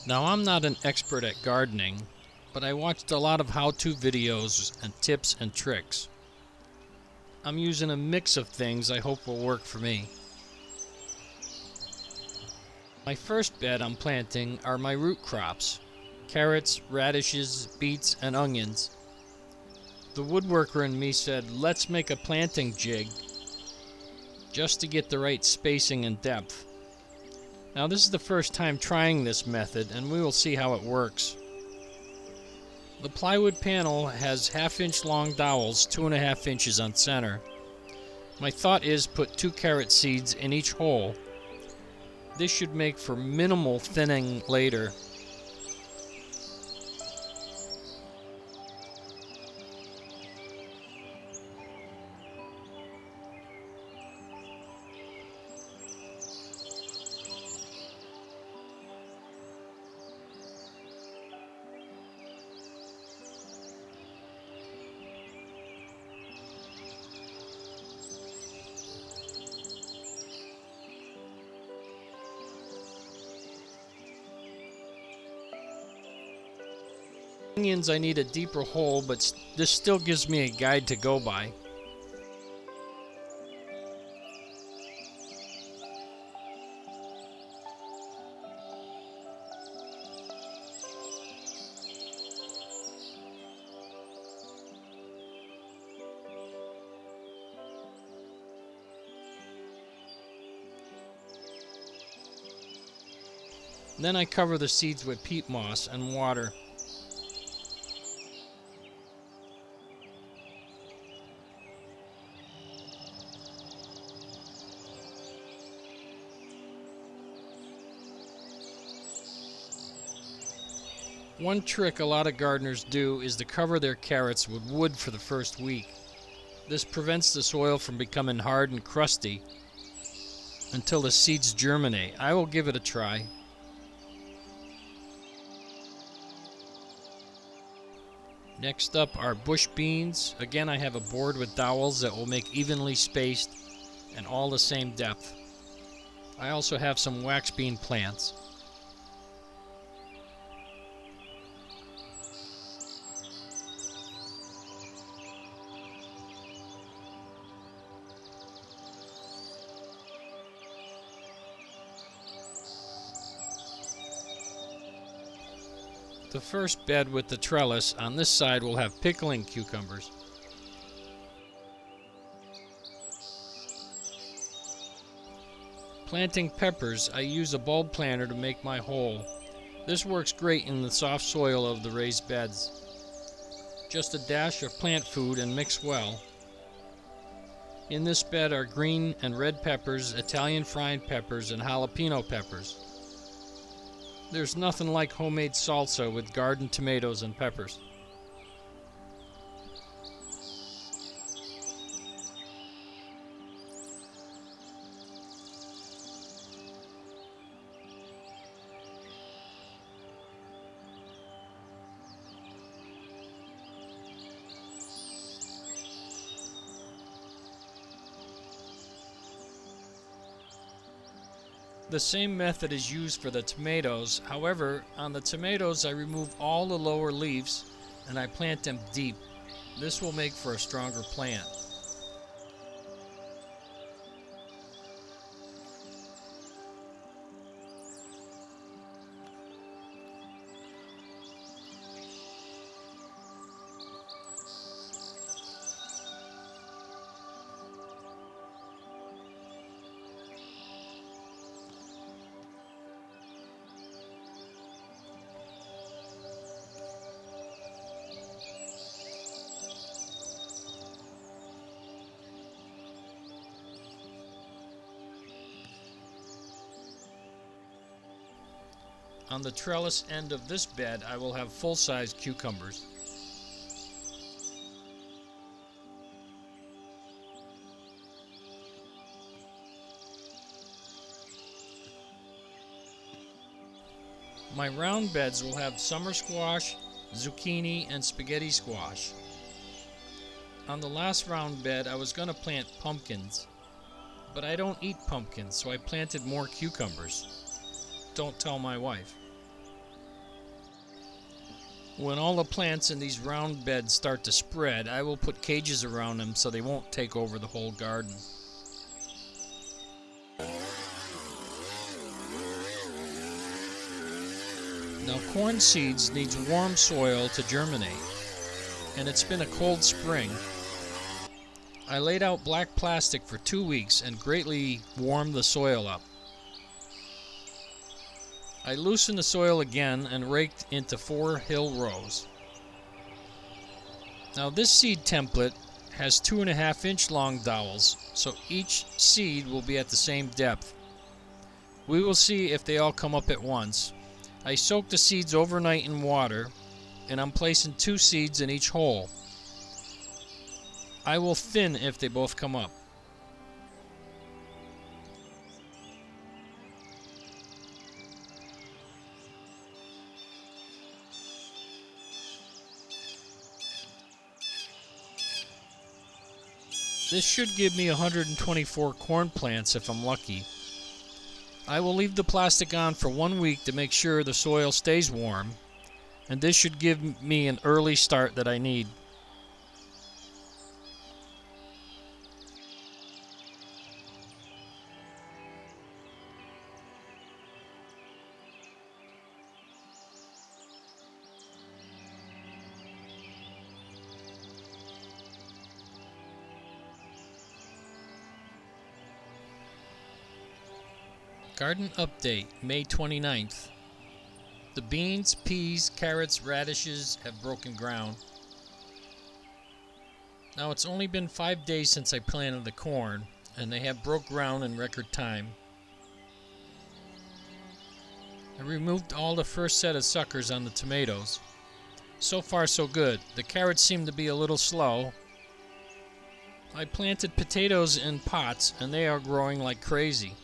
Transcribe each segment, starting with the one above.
Now, I'm not an expert at gardening, but I watched a lot of how-to videos and tips and tricks. I'm using a mix of things I hope will work for me. My first bed I'm planting are my root crops: carrots, radishes, beets, and onions. The woodworker in me said, let's make a planting jig just to get the right spacing and depth. Now, this is the first time trying this method, and we will see how it works. The plywood panel has 1/2 inch long dowels, 2.5 inches on center. My thought is put 2 carrot seeds in each hole. This should make for minimal thinning later. Onions, I need a deeper hole, but this still gives me a guide to go by. Then I cover the seeds with peat moss and water. One trick a lot of gardeners do is to cover their carrots with wood for the first week. This prevents the soil from becoming hard and crusty until the seeds germinate. I will give it a try. Next up are bush beans. Again, I have a board with dowels that will make evenly spaced and all the same depth. I also have some wax bean plants. The first bed with the trellis on this side will have pickling cucumbers. Planting peppers, I use a bulb planter to make my hole. This works great in the soft soil of the raised beds. Just a dash of plant food and mix well. In this bed are green and red peppers, Italian frying peppers, and jalapeno peppers. There's nothing like homemade salsa with garden tomatoes and peppers. The same method is used for the tomatoes. However, on the tomatoes I remove all the lower leaves and I plant them deep. This will make for a stronger plant. On the trellis end of this bed, I will have full-size cucumbers. My round beds will have summer squash, zucchini, and spaghetti squash. On the last round bed, I was going to plant pumpkins, but I don't eat pumpkins, so I planted more cucumbers. Don't tell my wife. When all the plants in these round beds start to spread, I will put cages around them so they won't take over the whole garden. Now, corn seeds needs warm soil to germinate, and it's been a cold spring. I laid out black plastic for 2 weeks and greatly warmed the soil up. I loosened the soil again and raked into 4 hill rows. Now this seed template has 2.5-inch long dowels, so each seed will be at the same depth. We will see if they all come up at once. I soaked the seeds overnight in water, and I'm placing 2 seeds in each hole. I will thin if they both come up. This should give me 124 corn plants if I'm lucky. I will leave the plastic on for 1 week to make sure the soil stays warm, and this should give me an early start that I need. Garden update, May 29th. The beans, peas, carrots, radishes have broken ground. Now it's only been 5 days since I planted the corn, and they have broke ground in record time. I removed all the first set of suckers on the tomatoes. So far so good. The carrots seem to be a little slow. I planted potatoes in pots and they are growing like crazy.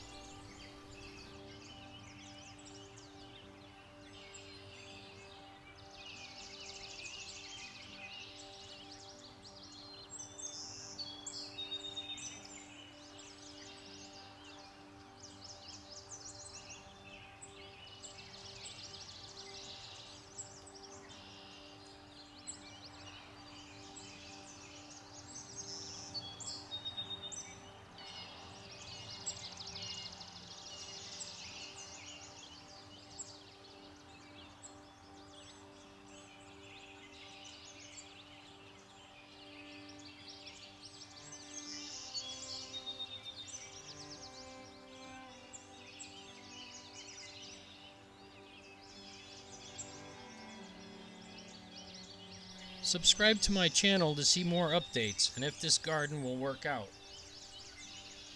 Subscribe to my channel to see more updates and if this garden will work out.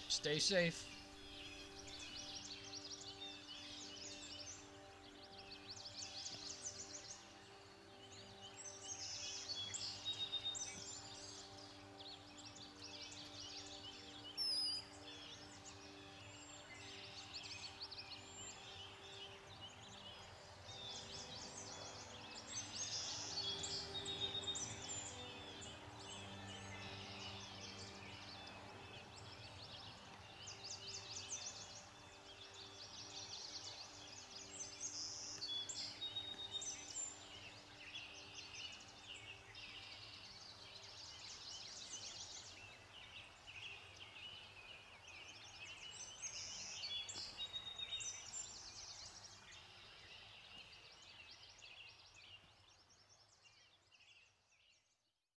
Stay safe.